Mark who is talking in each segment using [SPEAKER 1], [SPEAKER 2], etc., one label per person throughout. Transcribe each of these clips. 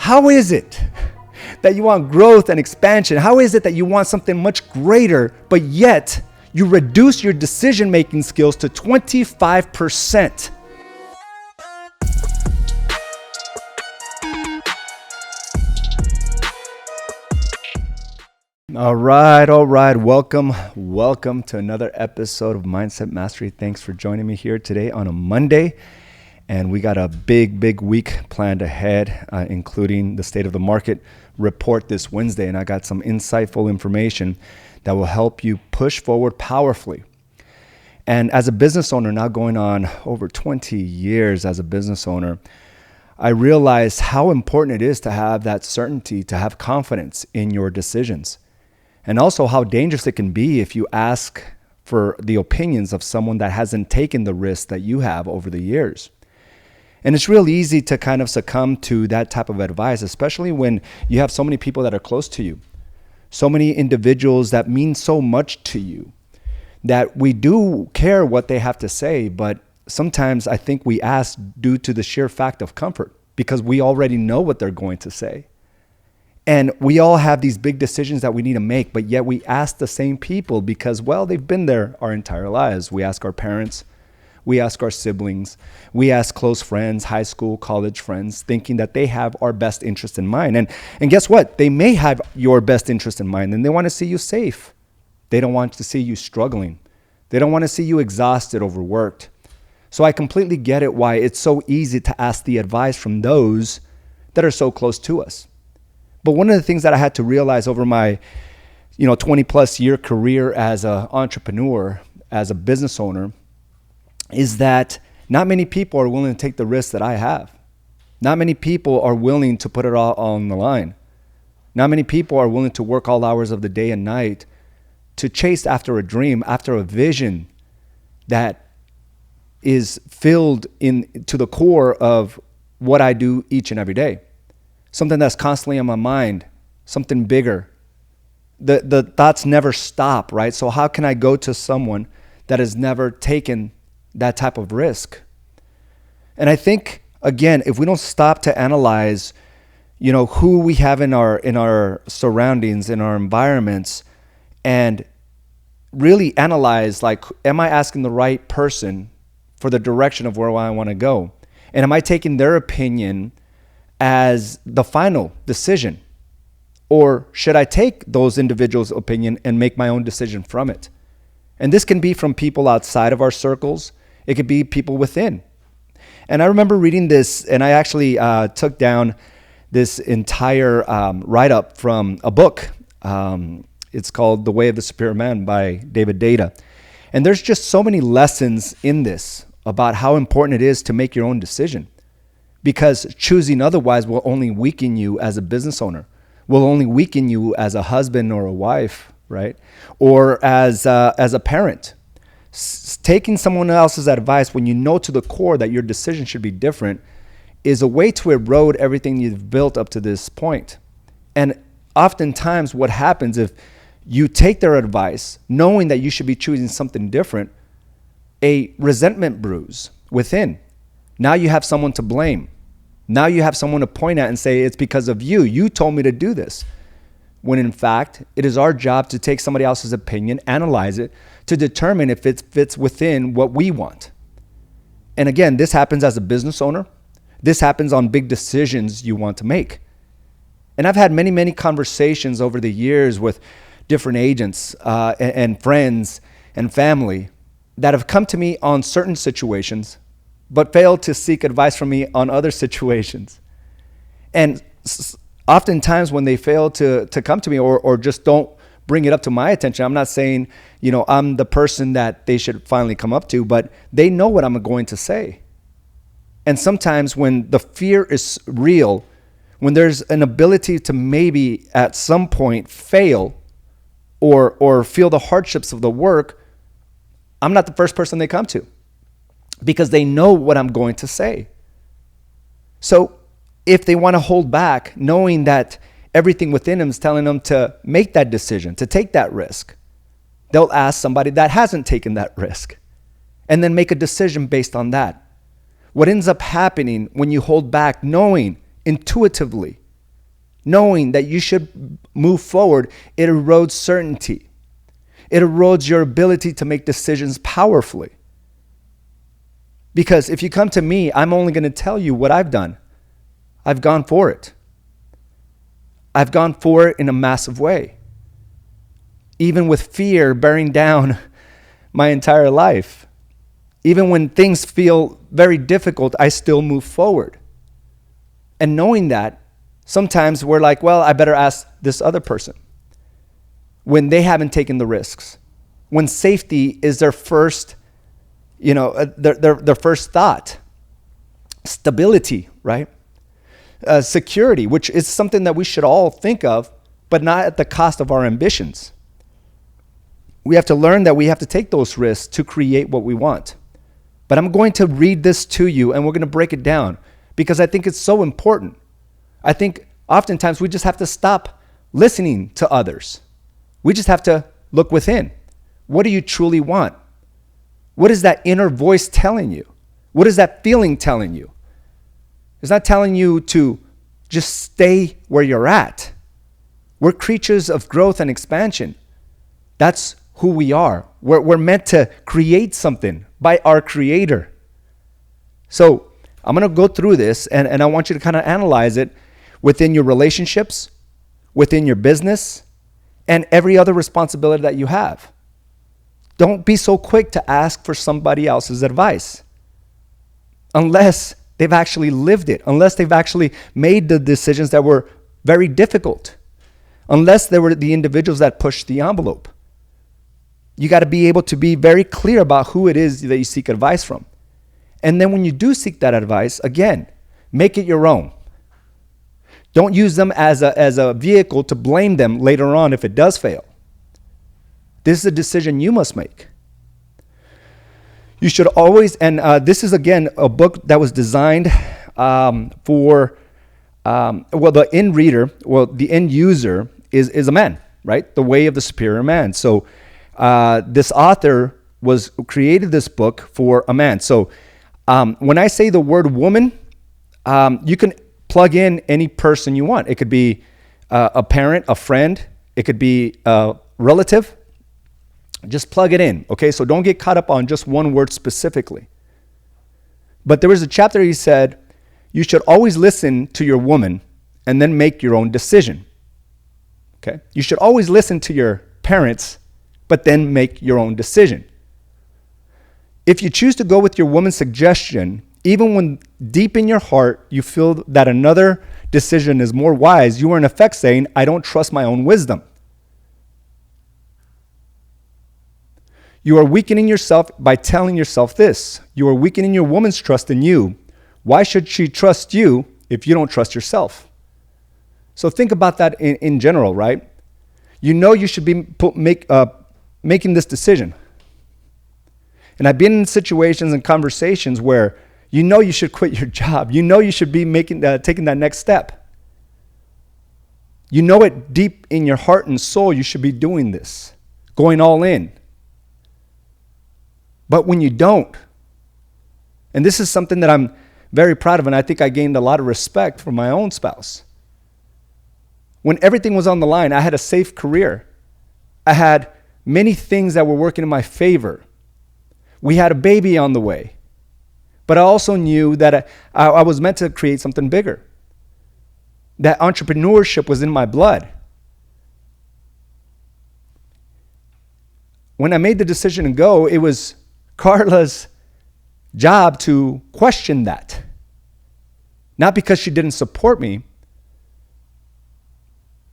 [SPEAKER 1] How is it that you want growth and expansion? How is it that you want something much greater, but yet you reduce your decision-making skills to 25%? All right. Welcome to another episode of Mindset Mastery. Thanks for joining me here today on a Monday. And we got a big week planned ahead, including the state of the market report this Wednesday. And I got some insightful information that will help you push forward powerfully. And as a business owner, now going on over 20 years as a business owner, I realized how important it is to have that certainty, to have confidence in your decisions. And also how dangerous it can be if you ask for the opinions of someone that hasn't taken the risk that you have over the years. And it's real easy to kind of succumb to that type of advice, especially when you have so many people that are close to you, so many individuals that mean so much to you, that we do care what they have to say, but sometimes I think we ask due to the sheer fact of comfort because we already know what they're going to say. And we all have these big decisions that we need to make, but yet we ask the same people because, well, they've been there our entire lives. We ask our parents, we ask our siblings, we ask close friends, high school, college friends, thinking that they have our best interest in mind. And guess what? They may have your best interest in mind and they want to see you safe. They don't want to see you struggling. They don't want to see you exhausted, overworked. So I completely get it why it's so easy to ask the advice from those that are so close to us. But one of the things that I had to realize over my 20 plus year career as an entrepreneur, as a business owner, is that not many people are willing to take the risks that I have. Not many people are willing to put it all on the line. Not many people are willing to work all hours of the day and night to chase after a dream, after a vision that is filled to the core of what I do each and every day. Something that's constantly on my mind, something bigger. The thoughts never stop, right? So how can I go to someone that has never taken that type of risk? And I think, again, if we don't stop to analyze, who we have in our surroundings, in our environments, and really analyze, like, am I asking the right person for the direction of where I want to go? And am I taking their opinion as the final decision? Or should I take those individuals' opinion and make my own decision from it? And this can be from people outside of our circles. It could be people within. And I remember reading this, and I actually took down this entire write-up from a book. It's called The Way of the Superior Man by David Data. And there's just so many lessons in this about how important it is to make your own decision. Because choosing otherwise will only weaken you as a business owner, will only weaken you as a husband or a wife, right? Or as a parent. Taking someone else's advice when you know to the core that your decision should be different is a way to erode everything you've built up to this point. And oftentimes what happens if you take their advice knowing that you should be choosing something different, a resentment brews within. Now you have someone to blame. Now you have someone to point at and say, it's because of you. You told me to do this. When in fact, it is our job to take somebody else's opinion, analyze it, to determine if it fits within what we want. And again, this happens as a business owner. This happens on big decisions you want to make. And I've had many conversations over the years with different agents and friends and family that have come to me on certain situations, but failed to seek advice from me on other situations. And oftentimes when they fail to come to me or just don't bring it up to my attention, I'm not saying, I'm the person that they should finally come up to, but they know what I'm going to say. And sometimes when the fear is real, when there's an ability to maybe at some point fail or feel the hardships of the work, I'm not the first person they come to because they know what I'm going to say. So if they want to hold back, knowing that everything within them is telling them to make that decision, to take that risk, they'll ask somebody that hasn't taken that risk and then make a decision based on that. What ends up happening when you hold back, knowing intuitively knowing that you should move forward, it erodes certainty. It erodes your ability to make decisions powerfully. Because if you come to me, I'm only going to tell you what I've done. I've gone for it. I've gone for it in a massive way. Even with fear bearing down my entire life. Even when things feel very difficult, I still move forward. And knowing that, sometimes we're like, well, I better ask this other person. When they haven't taken the risks. When safety is their first, their first thought. Stability, right? Security, which is something that we should all think of, but not at the cost of our ambitions. We have to learn that we have to take those risks to create what we want. But I'm going to read this to you, and we're going to break it down because I think it's so important. I think oftentimes we just have to stop listening to others. We just have to look within. What do you truly want? What is that inner voice telling you? What is that feeling telling you? It's not telling you to just stay where you're at. We're creatures of growth and expansion. That's who we are. We're meant to create something by our Creator. So I'm going to go through this, and I want you to kind of analyze it within your relationships, within your business, and every other responsibility that you have. Don't be so quick to ask for somebody else's advice unless they've actually lived it, unless they've actually made the decisions that were very difficult, unless they were the individuals that pushed the envelope. You got to be able to be very clear about who it is that you seek advice from. And then when you do seek that advice, again, make it your own. Don't use them as a vehicle to blame them later on if it does fail. This is a decision you must make. You should always, and this is again a book that was designed for, the end reader, the end user is a man, right? The Way of the Superior Man. So this author created this book for a man. So when I say the word woman, you can plug in any person you want. It could be a parent, a friend. It could be a relative. Just plug it in, okay? So don't get caught up on just one word specifically. But there was a chapter he said, you should always listen to your woman and then make your own decision, okay? You should always listen to your parents, but then make your own decision. If you choose to go with your woman's suggestion, even when deep in your heart you feel that another decision is more wise, you are in effect saying, I don't trust my own wisdom. You are weakening yourself by telling yourself this. You are weakening your woman's trust in you. Why should she trust you if you don't trust yourself? So think about that in general, right? You know you should be making this decision. And I've been in situations and conversations where you know you should quit your job. You know you should be taking that next step. You know it deep in your heart and soul you should be doing this, going all in. But when you don't, and this is something that I'm very proud of, and I think I gained a lot of respect from my own spouse. When everything was on the line, I had a safe career. I had many things that were working in my favor. We had a baby on the way. But I also knew that I was meant to create something bigger. That entrepreneurship was in my blood. When I made the decision to go, it was Carla's job to question that. Not because she didn't support me.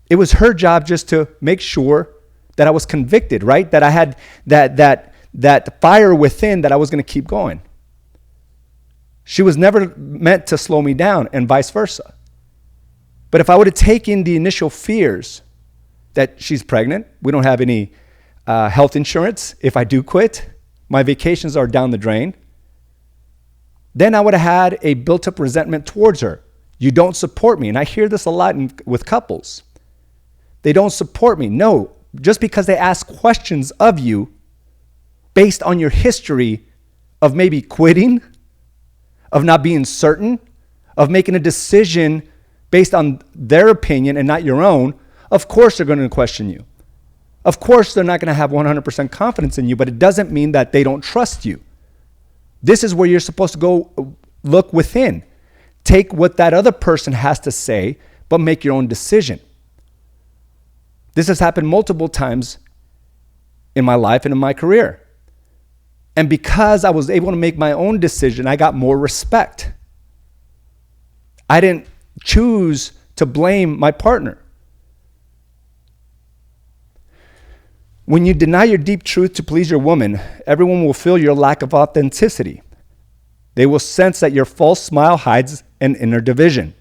[SPEAKER 1] It was her job just to make sure that I was convicted, right? That I had that fire within that I was going to keep going. She was never meant to slow me down and vice versa. But if I would have taken the initial fears that she's pregnant, we don't have any health insurance if I do quit, my vacations are down the drain, then I would have had a built-up resentment towards her. You don't support me. And I hear this a lot with couples. They don't support me. No, just because they ask questions of you based on your history of maybe quitting, of not being certain, of making a decision based on their opinion and not your own, of course they're going to question you. Of course they're not going to have 100% confidence in you, but it doesn't mean that they don't trust you. This is where you're supposed to go look within. Take what that other person has to say, but make your own decision. This has happened multiple times in my life and in my career. And because I was able to make my own decision, I got more respect. I didn't choose to blame my partner. When you deny your deep truth to please your woman, everyone will feel your lack of authenticity. They will sense that your false smile hides an inner division.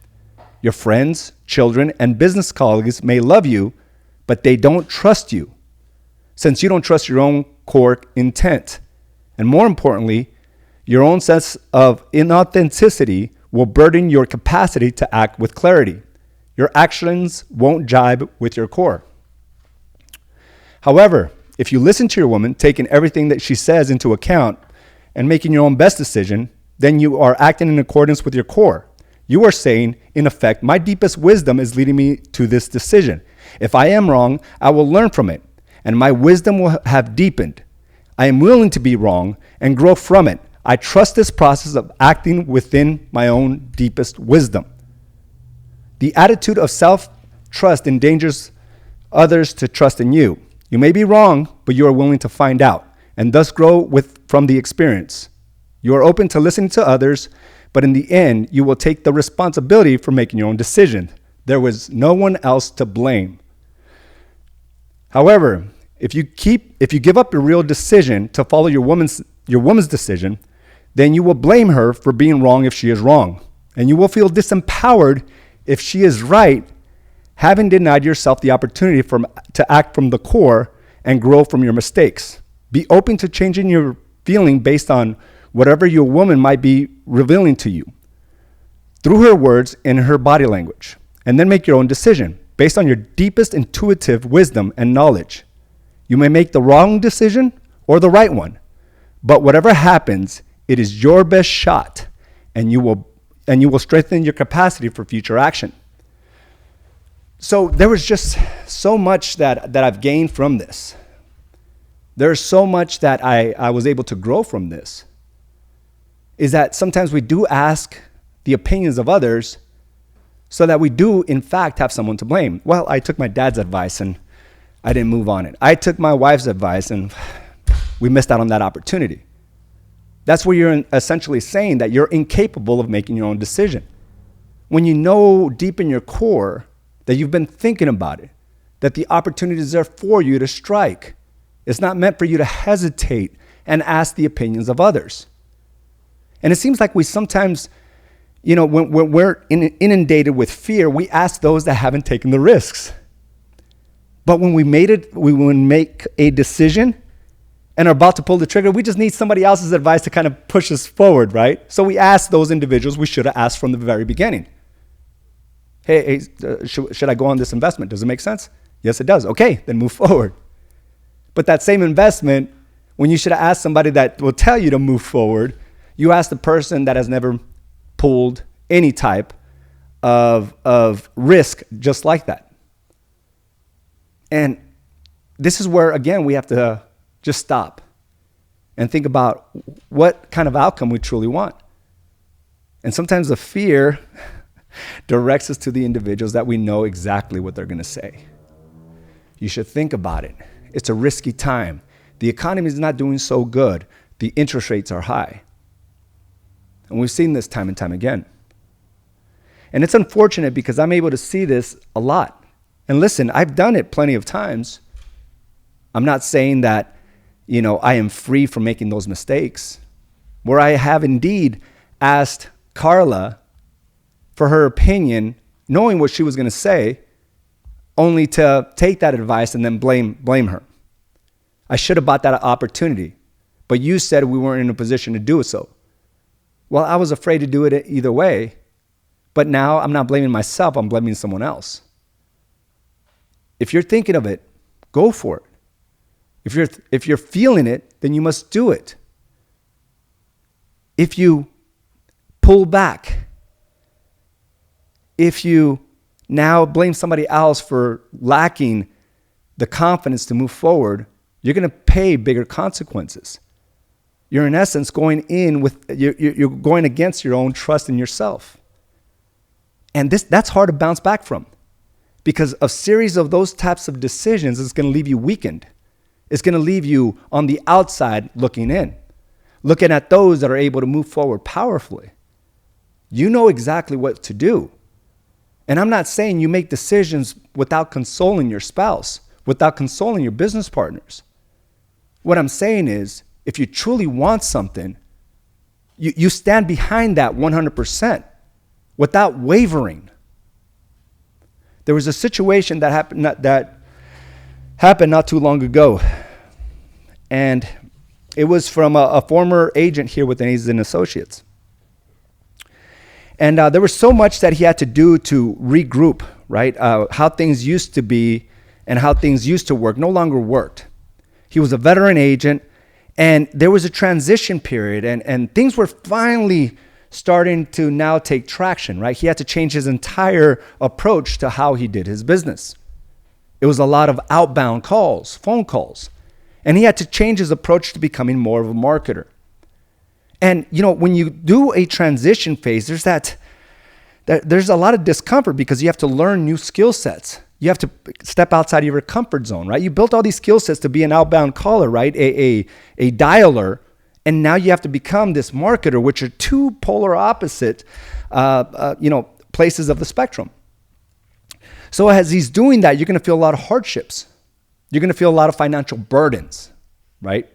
[SPEAKER 1] Your friends, children, and business colleagues may love you, but they don't trust you, since you don't trust your own core intent. And more importantly, your own sense of inauthenticity will burden your capacity to act with clarity. Your actions won't jibe with your core. However, if you listen to your woman, taking everything that she says into account and making your own best decision, then you are acting in accordance with your core. You are saying, in effect, my deepest wisdom is leading me to this decision. If I am wrong, I will learn from it, and my wisdom will have deepened. I am willing to be wrong and grow from it. I trust this process of acting within my own deepest wisdom. The attitude of self-trust endangers others to trust in you. You may be wrong, but you are willing to find out and thus grow from the experience. You are open to listening to others, but in the end, you will take the responsibility for making your own decision. There was no one else to blame. However, if you give up your real decision to follow your woman's decision, then you will blame her for being wrong if she is wrong. And you will feel disempowered if she is right, having denied yourself the opportunity to act from the core and grow from your mistakes. Be open to changing your feeling based on whatever your woman might be revealing to you through her words and her body language. And then make your own decision based on your deepest intuitive wisdom and knowledge. You may make the wrong decision or the right one, but whatever happens, it is your best shot, and you will strengthen your capacity for future action. So there was just so much that I've gained from this. There's so much that I was able to grow from this. Is that sometimes we do ask the opinions of others so that we do, in fact, have someone to blame. Well, I took my dad's advice and I didn't move on it. I took my wife's advice and we missed out on that opportunity. That's where you're essentially saying that you're incapable of making your own decision. When you know deep in your core that you've been thinking about it, that the opportunity is there for you to strike. It's not meant for you to hesitate and ask the opinions of others. And it seems like we sometimes, when we're inundated with fear, we ask those that haven't taken the risks. But when we make a decision and are about to pull the trigger, we just need somebody else's advice to kind of push us forward, right? So we ask those individuals we should have asked from the very beginning. Hey, should I go on this investment? Does it make sense? Yes, it does. Okay, then move forward. But that same investment, when you should have asked somebody that will tell you to move forward, you ask the person that has never pulled any type of risk just like that. And this is where, again, we have to just stop and think about what kind of outcome we truly want. And sometimes the fear directs us to the individuals that we know exactly what they're going to say. You should think about it. It's a risky time. The economy is not doing so good. The interest rates are high. And we've seen this time and time again. And it's unfortunate because I'm able to see this a lot. And listen, I've done it plenty of times. I'm not saying that, I am free from making those mistakes. Where I have indeed asked Carla for her opinion, knowing what she was going to say, only to take that advice and then blame her. I should have bought that opportunity, but you said we weren't in a position to do so. Well, I was afraid to do it either way, but now I'm not blaming myself, I'm blaming someone else. If you're thinking of it, go for it. If you're feeling it, then you must do it. If you pull back, if you now blame somebody else for lacking the confidence to move forward, you're going to pay bigger consequences. You're in essence going in with, you're going against your own trust in yourself. And that's hard to bounce back from, because a series of those types of decisions is going to leave you weakened. It's going to leave you on the outside looking in, looking at those that are able to move forward powerfully. You know exactly what to do. And I'm not saying you make decisions without consoling your spouse, without consoling your business partners. What I'm saying is, if you truly want something, you stand behind that 100% without wavering. There was a situation that happened not too long ago, and it was from a former agent here with A's and Associates. And there was so much that he had to do to regroup, right? How things used to be and how things used to work no longer worked. He was a veteran agent, and there was a transition period, and things were finally starting to now take traction, right? He had to change his entire approach to how he did his business. It was a lot of outbound calls, phone calls, and he had to change his approach to becoming more of a marketer. And when you do a transition phase, there's a lot of discomfort because you have to learn new skill sets. You have to step outside of your comfort zone, right? You built all these skill sets to be an outbound caller, right? A dialer. And now you have to become this marketer, which are two polar opposite, places of the spectrum. So as he's doing that, you're going to feel a lot of hardships. You're going to feel a lot of financial burdens, right?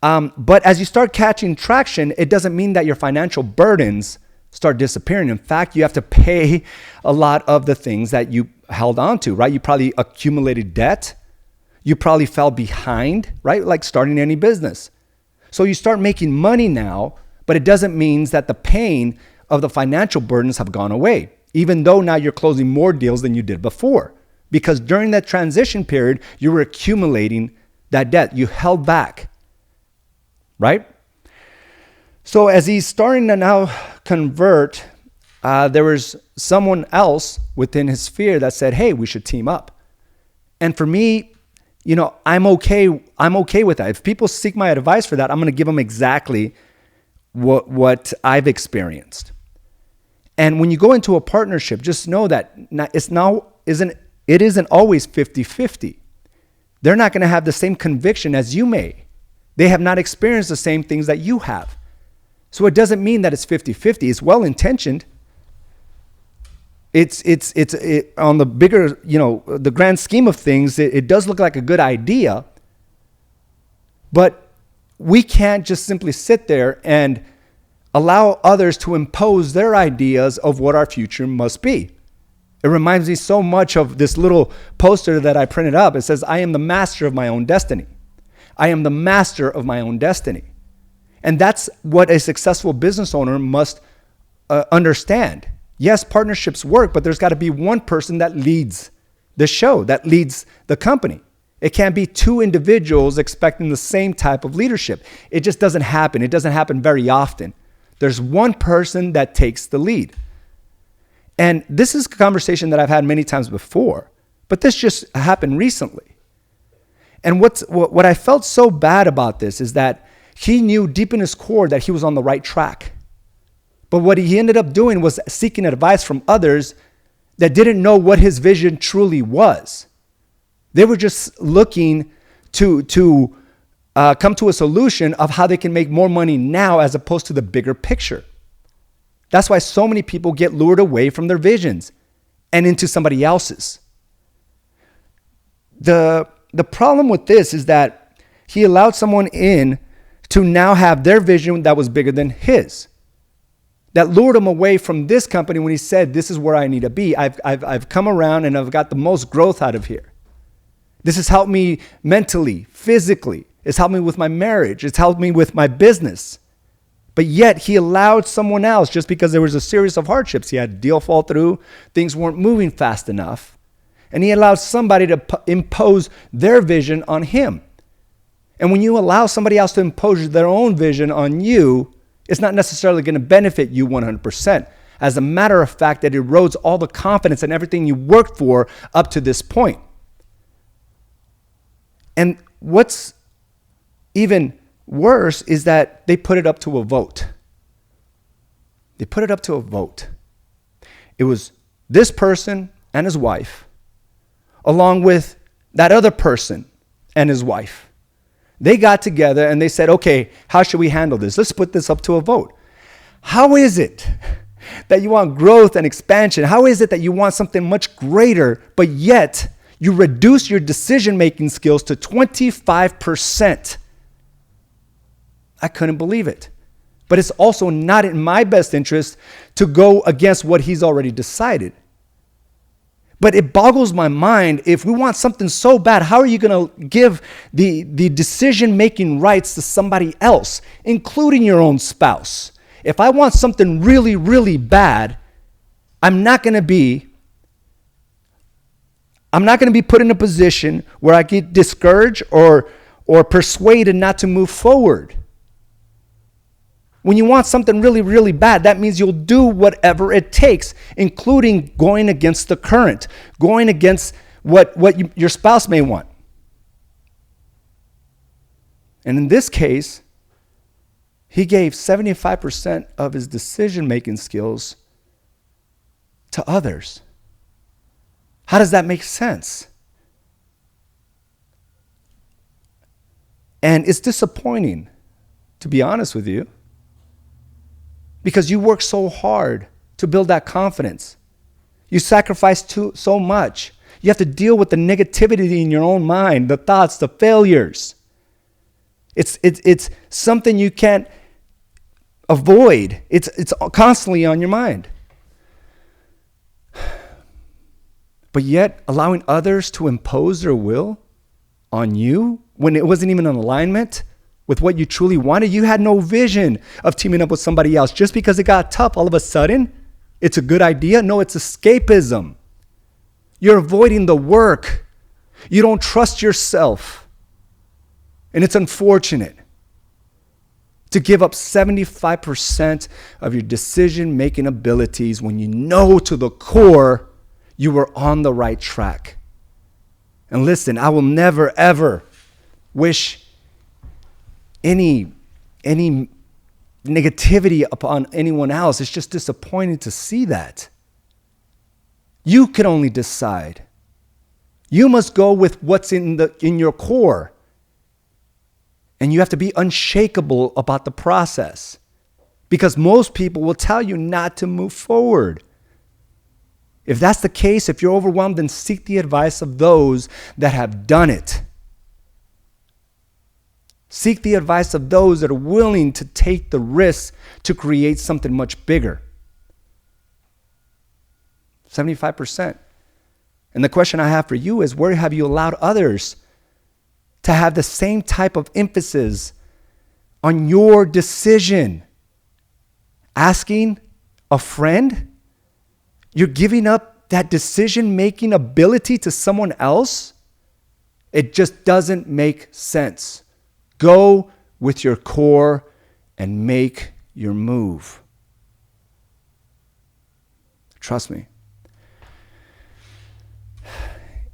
[SPEAKER 1] But as you start catching traction, it doesn't mean that your financial burdens start disappearing. In fact, you have to pay a lot of the things that you held on to, right? You probably accumulated debt. You probably fell behind, right? Like starting any business. So you start making money now, but it doesn't mean that the pain of the financial burdens have gone away, even though now you're closing more deals than you did before. Because during that transition period, you were accumulating that debt. You held back, right? So as he's starting to now convert, there was someone else within his sphere that said, hey, we should team up. And for me, I'm okay with that. If people seek my advice for that, I'm going to give them exactly what I've experienced. And when you go into a partnership, just know that it isn't always 50-50. They're not going to have the same conviction as you may. They have not experienced the same things that you have. So it doesn't mean that it's 50-50. It's well-intentioned. It's on the bigger, the grand scheme of things, it does look like a good idea, but we can't just simply sit there and allow others to impose their ideas of what our future must be. It reminds me so much of this little poster that I printed up. It says, I am the master of my own destiny. I am the master of my own destiny. And that's what a successful business owner must understand. Yes, partnerships work, but there's got to be one person that leads the show, that leads the company. It can't be two individuals expecting the same type of leadership. It just doesn't happen. It doesn't happen very often. There's one person that takes the lead. And this is a conversation that I've had many times before, but this just happened recently. And what I felt so bad about this is that he knew deep in his core that he was on the right track. But what he ended up doing was seeking advice from others that didn't know what his vision truly was. They were just looking to come to a solution of how they can make more money now as opposed to the bigger picture. That's why so many people get lured away from their visions and into somebody else's. The problem with this is that he allowed someone in to now have their vision that was bigger than his. That lured him away from this company when he said, this is where I need to be. I've come around and I've got the most growth out of here. This has helped me mentally, physically. It's helped me with my marriage. It's helped me with my business. But yet he allowed someone else, just because there was a series of hardships. He had a deal fall through. Things weren't moving fast enough. And he allowed somebody to impose their vision on him. And when you allow somebody else to impose their own vision on you, it's not necessarily going to benefit you 100%. As a matter of fact, it erodes all the confidence and everything you worked for up to this point. And what's even worse is that they put it up to a vote. They put it up to a vote. It was this person and his wife, along with that other person and his wife. They got together and they said, okay, how should we handle this? Let's put this up to a vote. How is it that you want growth and expansion? How is it that you want something much greater, but yet you reduce your decision-making skills to 25%? I couldn't believe it. But it's also not in my best interest to go against what he's already decided. But it boggles my mind, if we want something so bad, how are you going to give the decision-making rights to somebody else, including your own spouse? If I want something really, really bad, I'm not going to be put in a position where I get discouraged or persuaded not to move forward. When you want something really, really bad, that means you'll do whatever it takes, including going against the current, going against what your spouse may want. And in this case, he gave 75% of his decision-making skills to others. How does that make sense? And it's disappointing, to be honest with you, because you work so hard to build that confidence. You sacrifice so much. You have to deal with the negativity in your own mind, the thoughts, the failures. It's something you can't avoid. It's constantly on your mind. But yet, allowing others to impose their will on you when it wasn't even in alignment with what you truly wanted. You had no vision of teaming up with somebody else. Just because it got tough, all of a sudden, it's a good idea. No, it's escapism. You're avoiding the work. You don't trust yourself. And it's unfortunate to give up 75% of your decision-making abilities when you know to the core you were on the right track. And listen, I will never, ever wish any negativity upon anyone else. It's just disappointing to see that. You can only decide. You must go with what's in your core. And you have to be unshakable about the process, because most people will tell you not to move forward. If that's the case, if you're overwhelmed, then seek the advice of those that have done it. Seek the advice of those that are willing to take the risks to create something much bigger. 75%. And the question I have for you is, where have you allowed others to have the same type of emphasis on your decision? Asking a friend? You're giving up that decision-making ability to someone else? It just doesn't make sense. Go with your core and make your move. Trust me.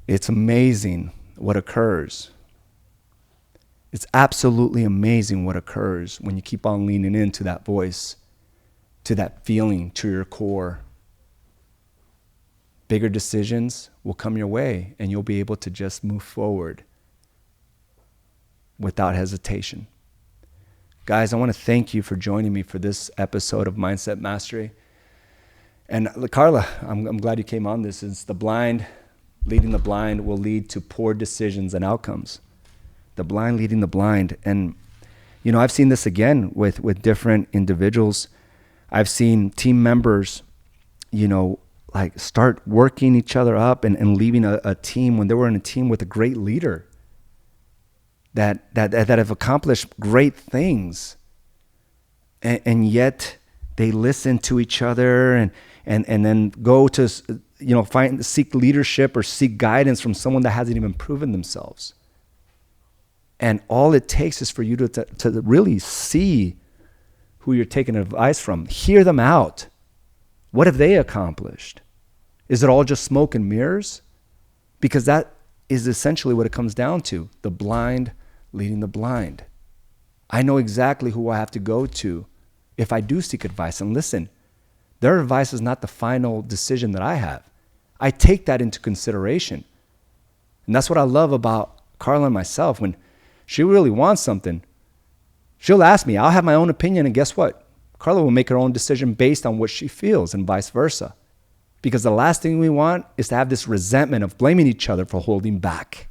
[SPEAKER 1] It's amazing what occurs. It's absolutely amazing what occurs when you keep on leaning into that voice, to that feeling, to your core. Bigger decisions will come your way, and you'll be able to just move forward without hesitation. Guys, I want to thank you for joining me for this episode of Mindset Mastery. And Carla, I'm glad you came on this. It's the blind leading the blind will lead to poor decisions and outcomes. The blind leading the blind. And, you know, I've seen this again with different individuals. I've seen team members, you know, like start working each other up and leaving a team when they were in a team with a great leader that have accomplished great things. And yet they listen to each other and then go to, you know, seek leadership or seek guidance from someone that hasn't even proven themselves. And all it takes is for you to really see who you're taking advice from. Hear them out. What have they accomplished? Is it all just smoke and mirrors? Because that is essentially what it comes down to. The blind leading the blind. I know exactly who I have to go to if I do seek advice. And listen, their advice is not the final decision that I have. I take that into consideration. And that's what I love about Carla and myself. When she really wants something, she'll ask me. I'll have my own opinion, and guess what? Carla will make her own decision based on what she feels, and vice versa. Because the last thing we want is to have this resentment of blaming each other for holding back.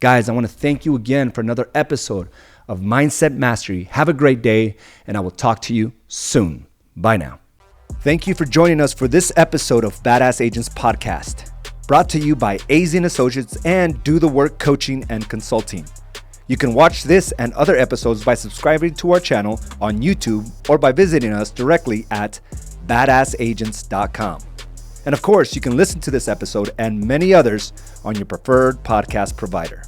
[SPEAKER 1] Guys, I want to thank you again for another episode of Mindset Mastery. Have a great day, and I will talk to you soon. Bye now. Thank you for joining us for this episode of Badass Agents Podcast, brought to you by AZ & Associates and Do the Work Coaching and Consulting. You can watch this and other episodes by subscribing to our channel on YouTube or by visiting us directly at badassagents.com. And of course, you can listen to this episode and many others on your preferred podcast provider.